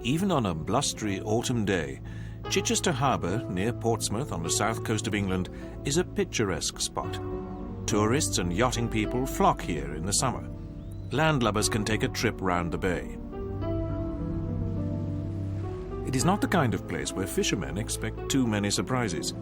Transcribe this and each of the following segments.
Even on a blustery autumn day, Chichester Harbour, near Portsmouth on the south coast of England, is a picturesque spot. Tourists and yachting people flock here in the summer. Landlubbers can take a trip round the bay. It is not the kind of place where fishermen expect too many surprises.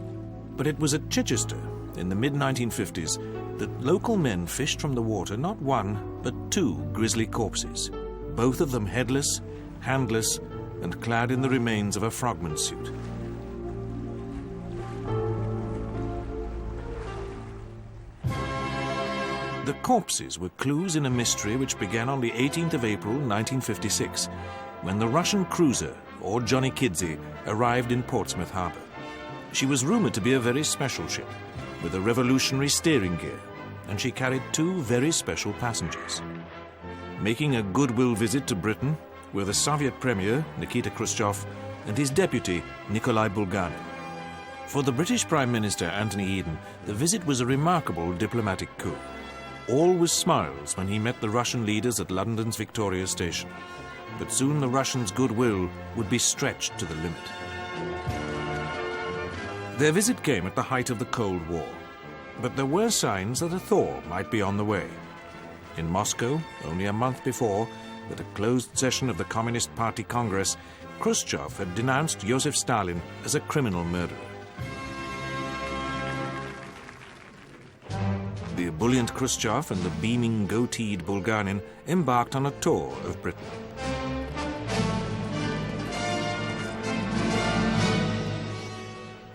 But it was at Chichester, in the mid-1950s, that local men fished from the water not one, but two grisly corpses, both of them headless, handless, and clad in the remains of a frogman suit. The corpses were clues in a mystery which began on the 18th of April 1956, when the Russian cruiser Ordzhonikidze arrived in Portsmouth Harbour. She was rumoured to be a very special ship, with a revolutionary steering gear, and she carried two very special passengers. Making a goodwill visit to Britain were the Soviet Premier, Nikita Khrushchev, and his deputy, Nikolai Bulganin. For the British Prime Minister, Anthony Eden, the visit was a remarkable diplomatic coup. All was smiles when he met the Russian leaders at London's Victoria Station. But soon the Russians' goodwill would be stretched to the limit. Their visit came at the height of the Cold War, but there were signs that a thaw might be on the way. In Moscow, only a month before, at a closed session of the Communist Party Congress, Khrushchev had denounced Joseph Stalin as a criminal murderer. The ebullient Khrushchev and the beaming, goateed Bulganin embarked on a tour of Britain.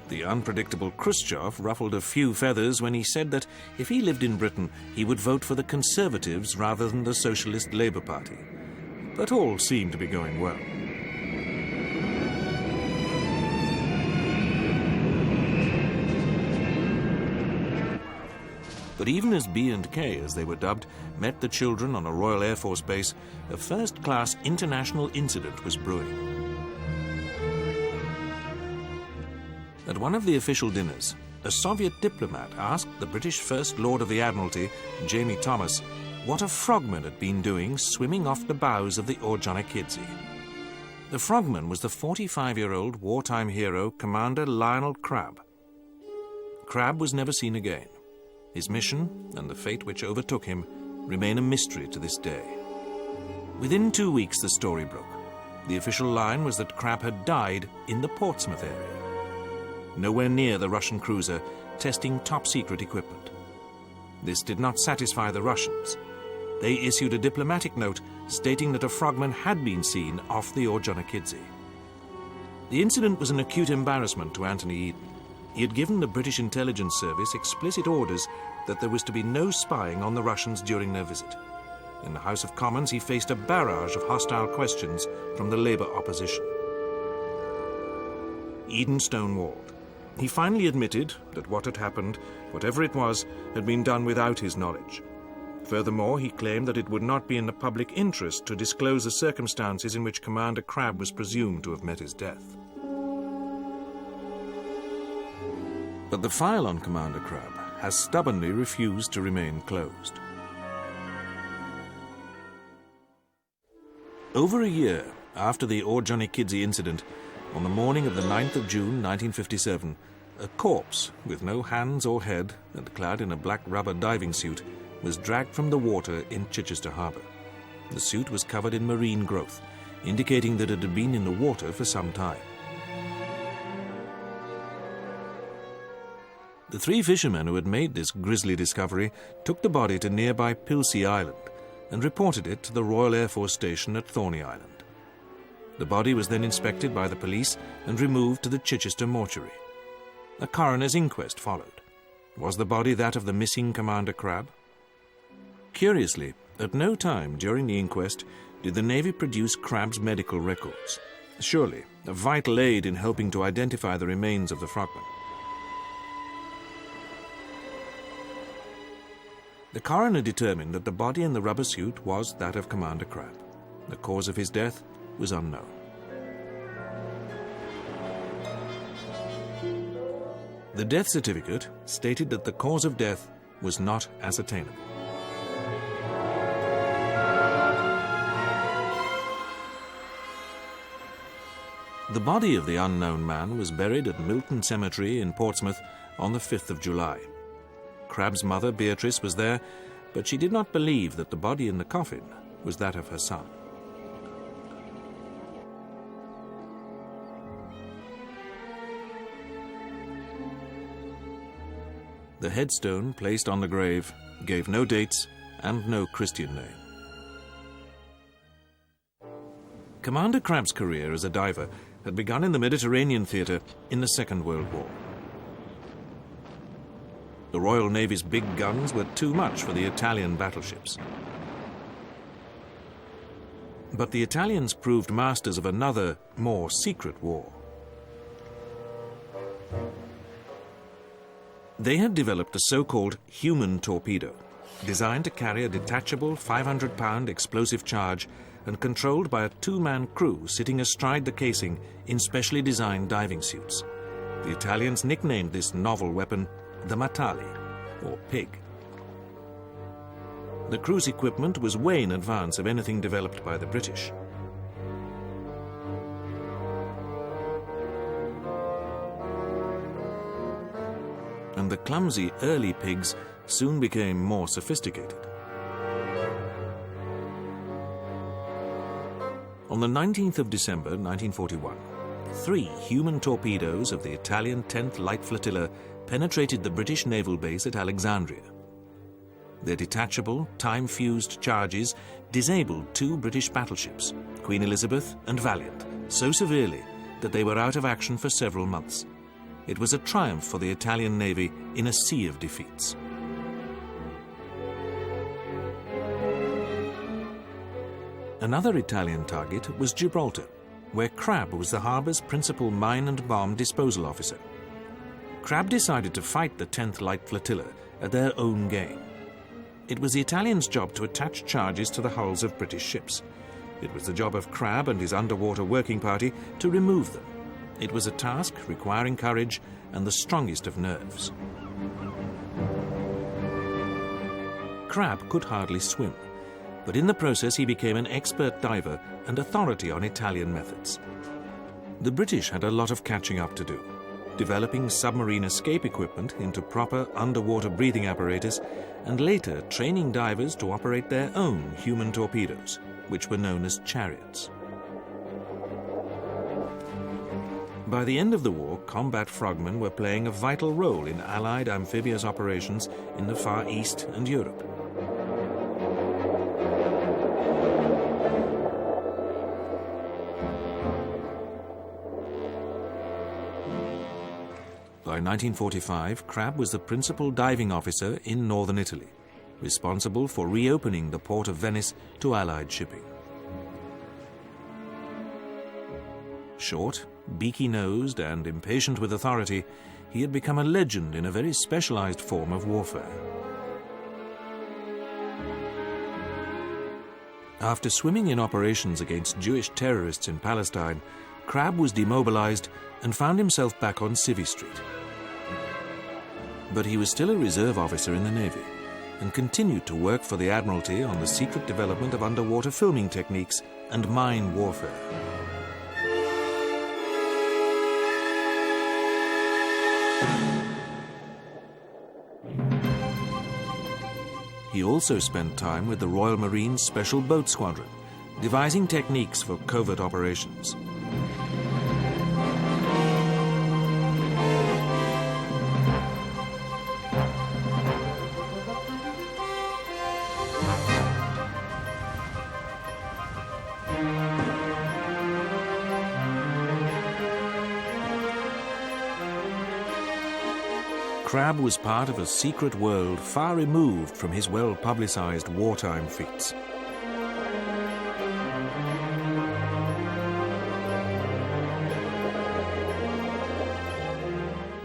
The unpredictable Khrushchev ruffled a few feathers when he said that if he lived in Britain, he would vote for the Conservatives rather than the Socialist Labour Party. But all seemed to be going well. But even as B&K, as they were dubbed, met the children on a Royal Air Force base, a first-class international incident was brewing. At one of the official dinners, a Soviet diplomat asked the British First Lord of the Admiralty, Jamie Thomas, what a frogman had been doing swimming off the bows of the Ordzhonikidze. The frogman was the 45-year-old wartime hero, Commander Lionel Crabb. Crabb was never seen again. His mission and the fate which overtook him remain a mystery to this day. Within 2 weeks, the story broke. The official line was that Crabb had died in the Portsmouth area, nowhere near the Russian cruiser, testing top-secret equipment. This did not satisfy the Russians. They issued a diplomatic note stating that a frogman had been seen off the Ordzhonikidze. The incident was an acute embarrassment to Anthony Eden. He had given the British intelligence service explicit orders that there was to be no spying on the Russians during their visit. In the House of Commons, he faced a barrage of hostile questions from the Labour opposition. Eden stonewalled. He finally admitted that what had happened, whatever it was, had been done without his knowledge. Furthermore, he claimed that it would not be in the public interest to disclose the circumstances in which Commander Crabb was presumed to have met his death. But the file on Commander Crabb has stubbornly refused to remain closed. Over a year after the Ordzhonikidze incident, On the morning of the 9th of June 1957, a corpse with no hands or head and clad in a black rubber diving suit was dragged from the water in Chichester Harbour. The suit was covered in marine growth, indicating that it had been in the water for some time. The three fishermen who had made this grisly discovery took the body to nearby Pilsea Island and reported it to the Royal Air Force Station at Thorney Island. The body was then inspected by the police and removed to the Chichester mortuary. A coroner's inquest followed. Was the body that of the missing Commander Crabb? Curiously, at no time during the inquest did the Navy produce Crabb's medical records. Surely, a vital aid in helping to identify the remains of the frogmen. The coroner determined that the body in the rubber suit was that of Commander Crabb. The cause of his death was unknown. The death certificate stated that the cause of death was not ascertainable. The body of the unknown man was buried at Milton Cemetery in Portsmouth on the 5th of July. Crabb's mother, Beatrice, was there, but she did not believe that the body in the coffin was that of her son. The headstone placed on the grave gave no dates and no Christian name. Commander Crabb's career as a diver had begun in the Mediterranean theatre in the Second World War. The Royal Navy's big guns were too much for the Italian battleships. But the Italians proved masters of another, more secret war. They had developed a so-called human torpedo, designed to carry a detachable 500-pound explosive charge and controlled by a two-man crew sitting astride the casing in specially designed diving suits. The Italians nicknamed this novel weapon the Matali, or pig. The crew's equipment was way in advance of anything developed by the British. And the clumsy early pigs soon became more sophisticated. On the 19th of December 1941, 3 human torpedoes of the Italian 10th Light Flotilla penetrated the British naval base at Alexandria. Their detachable, time-fused charges disabled 2 British battleships, Queen Elizabeth and Valiant, so severely that they were out of action for several months. It was a triumph for the Italian Navy in a sea of defeats. Another Italian target was Gibraltar, where Crabb was the harbour's principal mine and bomb disposal officer. Crabb decided to fight the 10th Light Flotilla at their own game. It was the Italians' job to attach charges to the hulls of British ships. It was the job of Crabb and his underwater working party to remove them. It was a task requiring courage and the strongest of nerves. Crabb could hardly swim, but in the process he became an expert diver and authority on Italian methods. The British had a lot of catching up to do, developing submarine escape equipment into proper underwater breathing apparatus and later training divers to operate their own human torpedoes, which were known as chariots. By the end of the war, combat frogmen were playing a vital role in Allied amphibious operations in the Far East and Europe. By 1945, Crabb was the principal diving officer in northern Italy, responsible for reopening the port of Venice to Allied shipping. Short, beaky-nosed and impatient with authority, he had become a legend in a very specialized form of warfare. After swimming in operations against Jewish terrorists in Palestine, Crabb was demobilized and found himself back on Civvy Street. But he was still a reserve officer in the Navy and continued to work for the Admiralty on the secret development of underwater filming techniques and mine warfare. He also spent time with the Royal Marines Special Boat Squadron, devising techniques for covert operations. Crabb was part of a secret world far removed from his well-publicized wartime feats.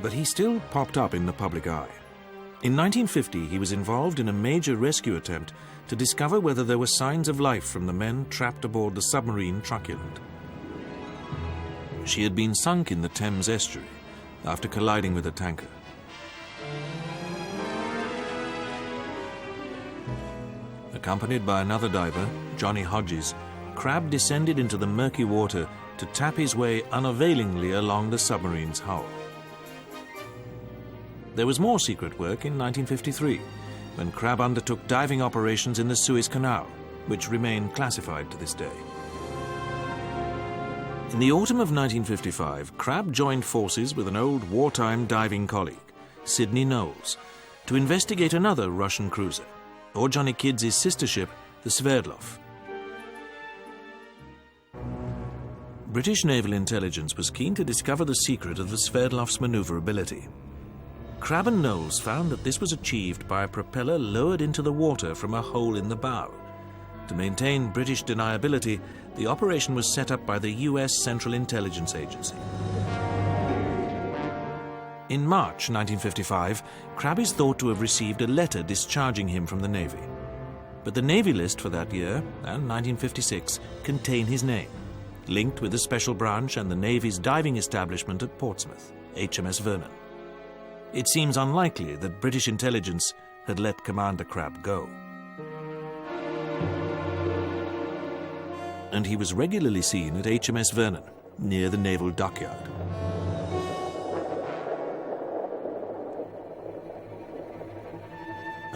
But he still popped up in the public eye. In 1950, he was involved in a major rescue attempt to discover whether there were signs of life from the men trapped aboard the submarine Truculent. She had been sunk in the Thames estuary after colliding with a tanker. Accompanied by another diver, Johnny Hodges, Crabb descended into the murky water to tap his way unavailingly along the submarine's hull. There was more secret work in 1953, when Crabb undertook diving operations in the Suez Canal, which remain classified to this day. In the autumn of 1955, Crabb joined forces with an old wartime diving colleague, Sidney Knowles, to investigate another Russian cruiser, Ordzhonikidze's sister ship, the Sverdlov. British naval intelligence was keen to discover the secret of the Sverdlov's maneuverability. Crabb and Knowles found that this was achieved by a propeller lowered into the water from a hole in the bow. To maintain British deniability, the operation was set up by the US Central Intelligence Agency. In March 1955, Crabb is thought to have received a letter discharging him from the Navy. But the Navy list for that year, and 1956, contain his name, linked with the Special Branch and the Navy's diving establishment at Portsmouth, HMS Vernon. It seems unlikely that British intelligence had let Commander Crabb go. And he was regularly seen at HMS Vernon, near the naval dockyard.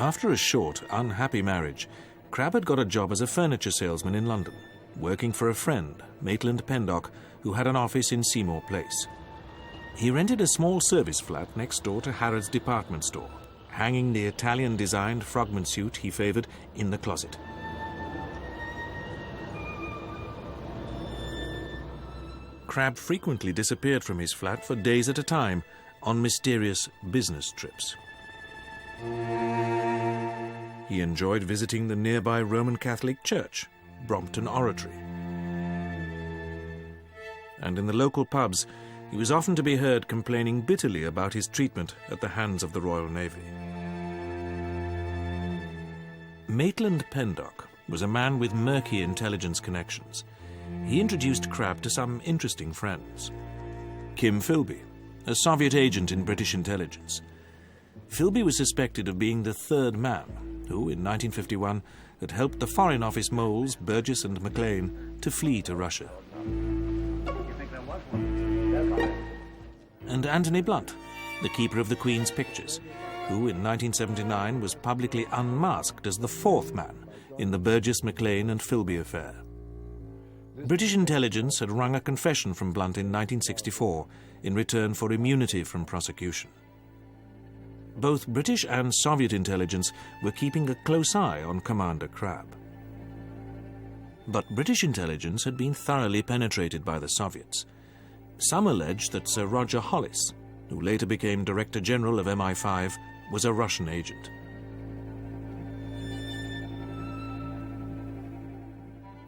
After a short, unhappy marriage, Crabb had got a job as a furniture salesman in London, working for a friend, Maitland Pendock, who had an office in Seymour Place. He rented a small service flat next door to Harrods department store, hanging the Italian-designed frogman suit he favoured in the closet. Crabb frequently disappeared from his flat for days at a time on mysterious business trips. He enjoyed visiting the nearby Roman Catholic church, Brompton Oratory. And in the local pubs, he was often to be heard complaining bitterly about his treatment at the hands of the Royal Navy. Maitland Pendock was a man with murky intelligence connections. He introduced Crabb to some interesting friends. Kim Philby, a Soviet agent in British intelligence. Philby was suspected of being the third man who, in 1951, had helped the Foreign Office moles Burgess and Maclean to flee to Russia. And Anthony Blunt, the keeper of the Queen's pictures, who in 1979 was publicly unmasked as the fourth man in the Burgess, Maclean and Philby affair. British intelligence had wrung a confession from Blunt in 1964 in return for immunity from prosecution. Both British and Soviet intelligence were keeping a close eye on Commander Crabb. But British intelligence had been thoroughly penetrated by the Soviets. Some alleged that Sir Roger Hollis, who later became Director General of MI5, was a Russian agent.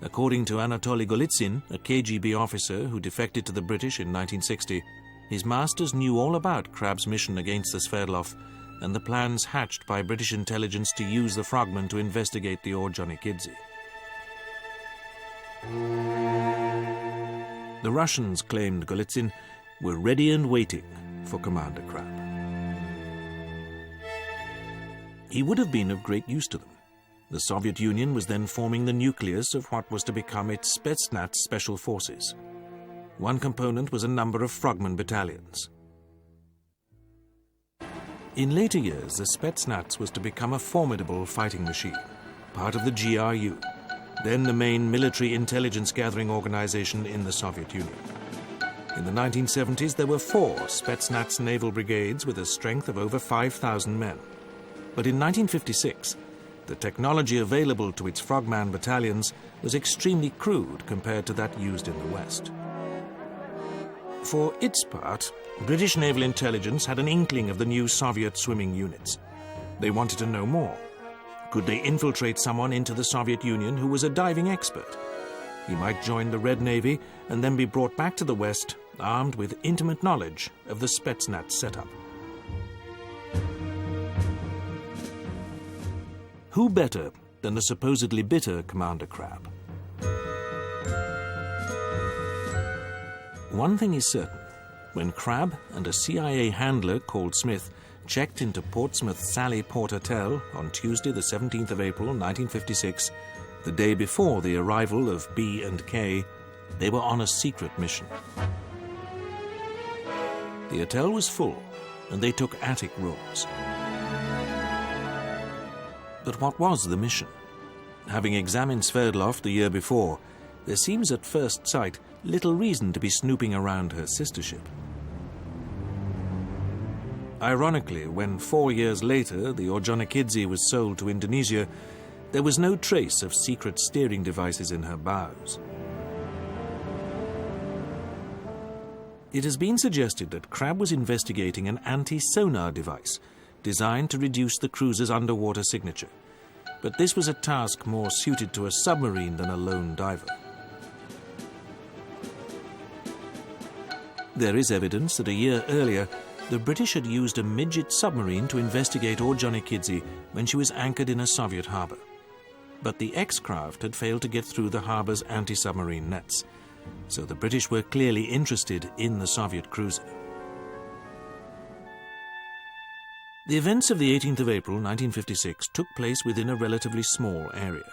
According to Anatoly Golitsyn, a KGB officer who defected to the British in 1960, his masters knew all about Crabb's mission against the Sverdlov and the plans hatched by British intelligence to use the frogmen to investigate the Ordzhonikidze. The Russians, claimed Golitsyn, were ready and waiting for Commander Crabb. He would have been of great use to them. The Soviet Union was then forming the nucleus of what was to become its Spetsnaz special forces. One component was a number of frogmen battalions. In later years, the Spetsnaz was to become a formidable fighting machine, part of the GRU, then the main military intelligence gathering organization in the Soviet Union. In the 1970s, there were 4 Spetsnaz naval brigades with a strength of over 5,000 men. But in 1956, the technology available to its frogman battalions was extremely crude compared to that used in the West. For its part, British naval intelligence had an inkling of the new Soviet swimming units. They wanted to know more. Could they infiltrate someone into the Soviet Union who was a diving expert? He might join the Red Navy and then be brought back to the West armed with intimate knowledge of the Spetsnaz setup. Who better than the supposedly bitter Commander Crabb? One thing is certain. When Crabb and a CIA handler called Smith checked into Portsmouth's Sally Port Hotel on Tuesday the 17th of April 1956, the day before the arrival of B and K, they were on a secret mission. The hotel was full, and they took attic rooms. But what was the mission? Having examined Sverdlov the year before, there seems at first sight little reason to be snooping around her sister ship. Ironically, when 4 years later the Ordzhonikidze was sold to Indonesia, there was no trace of secret steering devices in her bows. It has been suggested that Crabb was investigating an anti-sonar device designed to reduce the cruiser's underwater signature, but this was a task more suited to a submarine than a lone diver. There is evidence that a year earlier, the British had used a midget submarine to investigate Ordzhonikidze when she was anchored in a Soviet harbour. But the X-craft had failed to get through the harbour's anti-submarine nets, so the British were clearly interested in the Soviet cruiser. The events of the 18th of April 1956 took place within a relatively small area.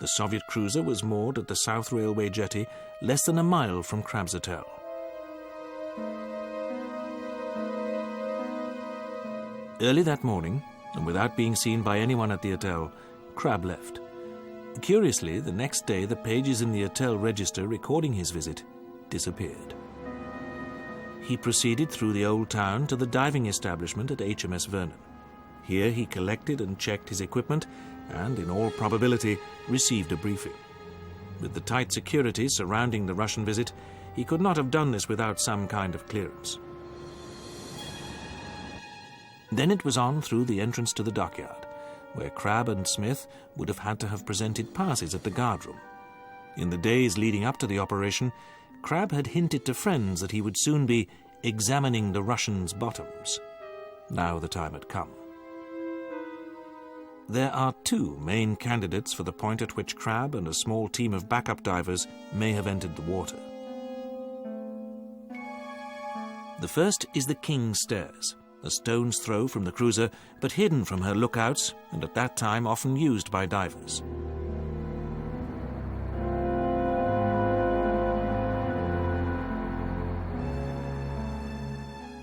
The Soviet cruiser was moored at the South Railway jetty, less than a mile from Crabb's hotel. Early that morning, and without being seen by anyone at the hotel, Crabb left. Curiously, the next day the pages in the hotel register recording his visit disappeared. He proceeded through the old town to the diving establishment at HMS Vernon. Here he collected and checked his equipment and, in all probability, received a briefing. With the tight security surrounding the Russian visit, he could not have done this without some kind of clearance. Then it was on through the entrance to the dockyard, where Crabb and Smith would have had to have presented passes at the guardroom. In the days leading up to the operation, Crabb had hinted to friends that he would soon be examining the Russians' bottoms. Now the time had come. There are 2 main candidates for the point at which Crabb and a small team of backup divers may have entered the water. The first is the King's Stairs, a stone's throw from the cruiser, but hidden from her lookouts, and at that time often used by divers.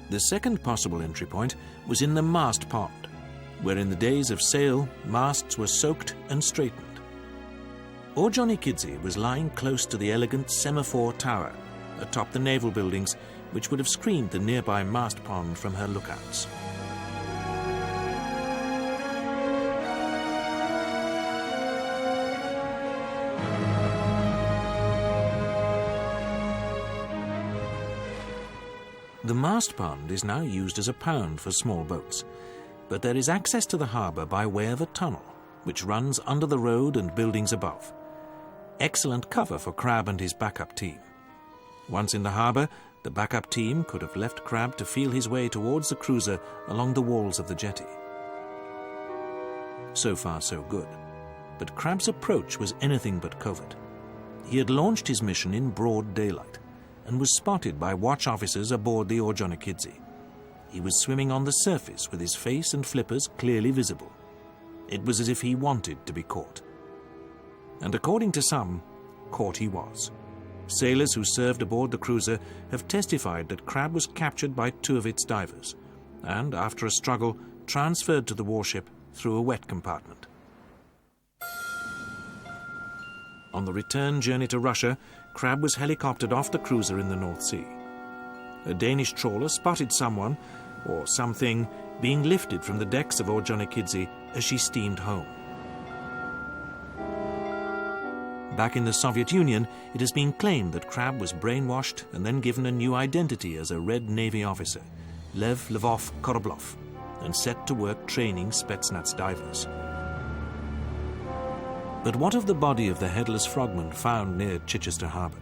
The second possible entry point was in the mast pond, where in the days of sail, masts were soaked and straightened. Ordzhonikidze was lying close to the elegant semaphore tower atop the naval buildings, which would have screened the nearby mast pond from her lookouts. The mast pond is now used as a pound for small boats, but there is access to the harbour by way of a tunnel, which runs under the road and buildings above. Excellent cover for Crabb and his backup team. Once in the harbour, the backup team could have left Crabb to feel his way towards the cruiser along the walls of the jetty. So far, so good. But Crabb's approach was anything but covert. He had launched his mission in broad daylight and was spotted by watch officers aboard the Ordzhonikidze. He was swimming on the surface with his face and flippers clearly visible. It was as if he wanted to be caught. And according to some, caught he was. Sailors who served aboard the cruiser have testified that Crabb was captured by 2 of its divers. and, after a struggle, transferred to the warship through a wet compartment. On the return journey to Russia, Crabb was helicoptered off the cruiser in the North Sea. A Danish trawler spotted someone, or something, being lifted from the decks of Ordzhonikidze as she steamed home. Back in the Soviet Union, it has been claimed that Crabb was brainwashed and then given a new identity as a Red Navy officer, Lev Lvov Koroblov, and set to work training Spetsnaz divers. But what of the body of the headless frogman found near Chichester Harbour?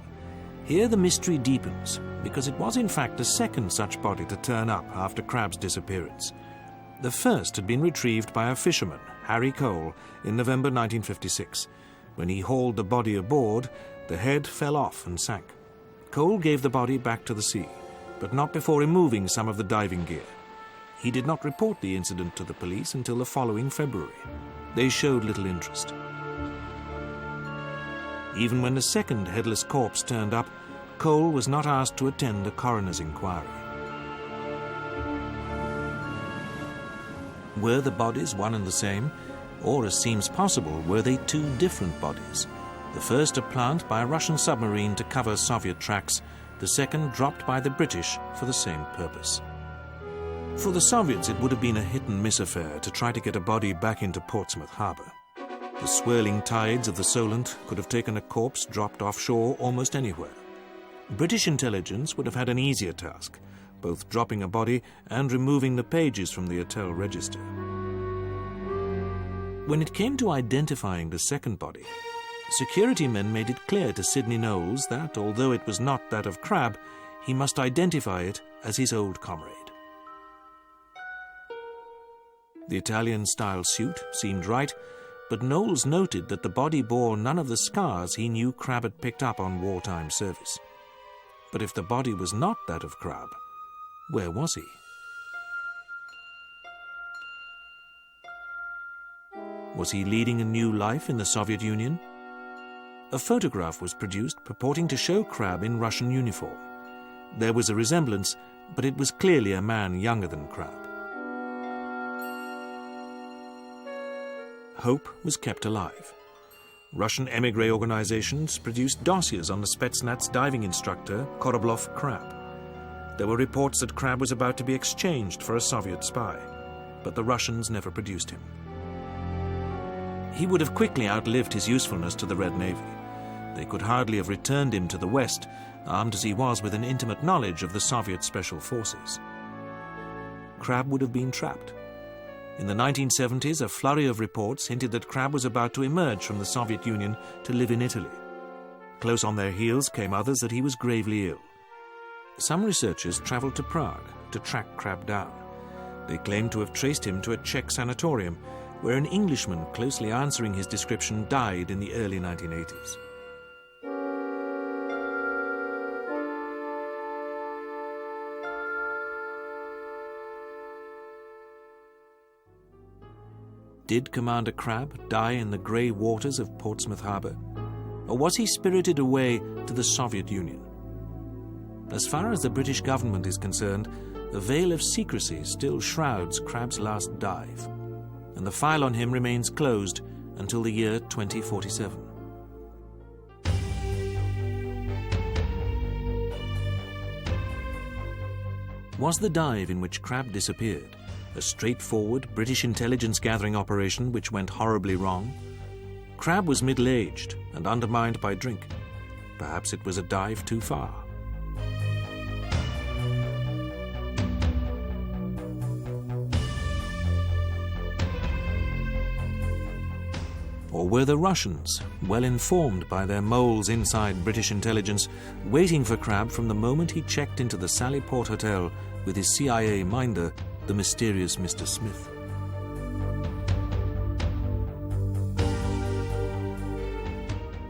Here the mystery deepens, because it was in fact the second such body to turn up after Crabb's disappearance. The first had been retrieved by a fisherman, Harry Cole, in November 1956. When he hauled the body aboard, the head fell off and sank. Cole gave the body back to the sea, but not before removing some of the diving gear. He did not report the incident to the police until the following February. They showed little interest. Even when the second headless corpse turned up, Cole was not asked to attend a coroner's inquiry. Were the bodies one and the same? Or, as seems possible, were they two different bodies? The first a plant by a Russian submarine to cover Soviet tracks, the second dropped by the British for the same purpose. For the Soviets, it would have been a hit-and-miss affair to try to get a body back into Portsmouth Harbour. The swirling tides of the Solent could have taken a corpse dropped offshore almost anywhere. British intelligence would have had an easier task, both dropping a body and removing the pages from the Hotel Register. When it came to identifying the second body, security men made it clear to Sidney Knowles that, although it was not that of Crabb, he must identify it as his old comrade. The Italian-style suit seemed right, but Knowles noted that the body bore none of the scars he knew Crabb had picked up on wartime service. But if the body was not that of Crabb, where was he? Was he leading a new life in the Soviet Union? A photograph was produced purporting to show Crabb in Russian uniform. There was a resemblance, but it was clearly a man younger than Crabb. Hope was kept alive. Russian émigré organizations produced dossiers on the Spetsnaz diving instructor, Koroblov Crabb. There were reports that Crabb was about to be exchanged for a Soviet spy, but the Russians never produced him. He would have quickly outlived his usefulness to the Red Navy. They could hardly have returned him to the West, armed as he was with an intimate knowledge of the Soviet special forces. Crabb would have been trapped. In the 1970s, a flurry of reports hinted that Crabb was about to emerge from the Soviet Union to live in Italy. Close on their heels came others that he was gravely ill. Some researchers travelled to Prague to track Crabb down. They claimed to have traced him to a Czech sanatorium, where an Englishman closely answering his description died in the early 1980s. Did Commander Crabb die in the grey waters of Portsmouth Harbour? Or was he spirited away to the Soviet Union? As far as the British government is concerned, a veil of secrecy still shrouds Crabb's last dive, and the file on him remains closed until the year 2047. Was the dive in which Crabb disappeared a straightforward British intelligence gathering operation which went horribly wrong? Crabb was middle-aged and undermined by drink. Perhaps it was a dive too far. Or were the Russians, well informed by their moles inside British intelligence, waiting for Crabb from the moment he checked into the Sally Port Hotel with his CIA minder, the mysterious Mr. Smith?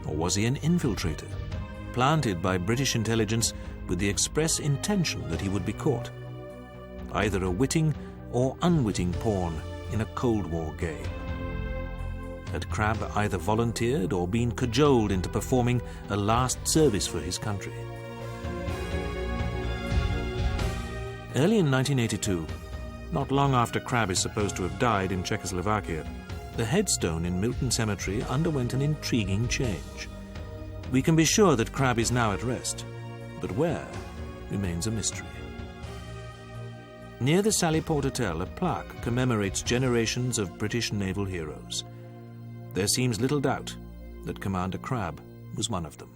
Or was he an infiltrator, planted by British intelligence with the express intention that he would be caught? Either a witting or unwitting pawn in a Cold War game. Had Crabb either volunteered or been cajoled into performing a last service for his country? Early in 1982, not long after Crabb is supposed to have died in Czechoslovakia, the headstone in Milton Cemetery underwent an intriguing change. We can be sure that Crabb is now at rest, but where remains a mystery. Near the Sally Port Hotel, a plaque commemorates generations of British naval heroes. There seems little doubt that Commander Crabb was one of them.